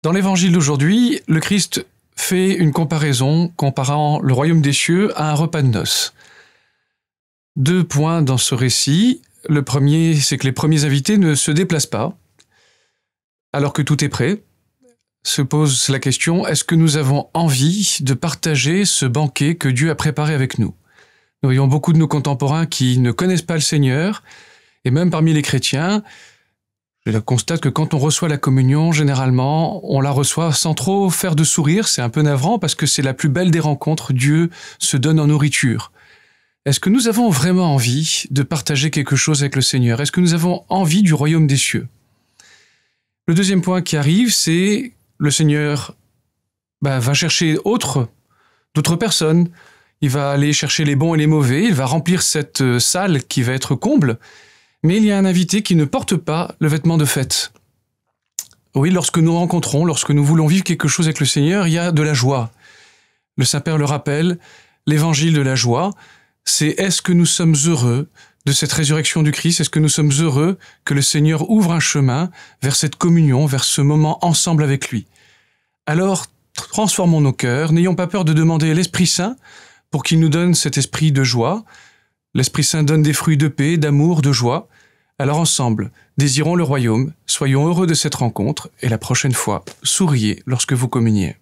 Dans l'évangile d'aujourd'hui, le Christ fait une comparaison comparant le royaume des cieux à un repas de noces. 2 points dans ce récit. Le premier, c'est que les premiers invités ne se déplacent pas, alors que tout est prêt. Se pose la question, est-ce que nous avons envie de partager ce banquet que Dieu a préparé avec nous? Nous voyons beaucoup de nos contemporains qui ne connaissent pas le Seigneur, et même parmi les chrétiens, je constate que quand on reçoit la communion, généralement, on la reçoit sans trop faire de sourire. C'est un peu navrant parce que c'est la plus belle des rencontres. Dieu se donne en nourriture. Est-ce que nous avons vraiment envie de partager quelque chose avec le Seigneur? Est-ce que nous avons envie du royaume des cieux? Le deuxième point qui arrive, c'est le Seigneur va chercher d'autres personnes. Il va aller chercher les bons et les mauvais. Il va remplir cette salle qui va être comble. Mais il y a un invité qui ne porte pas le vêtement de fête. Oui, lorsque nous rencontrons, lorsque nous voulons vivre quelque chose avec le Seigneur, il y a de la joie. Le Saint-Père le rappelle, l'évangile de la joie, c'est est-ce que nous sommes heureux de cette résurrection du Christ? Est-ce que nous sommes heureux que le Seigneur ouvre un chemin vers cette communion, vers ce moment ensemble avec lui? Alors, transformons nos cœurs, n'ayons pas peur de demander l'Esprit Saint pour qu'il nous donne cet esprit de joie. L'Esprit Saint donne des fruits de paix, d'amour, de joie. Alors ensemble, désirons le royaume, soyons heureux de cette rencontre et la prochaine fois, souriez lorsque vous communiez.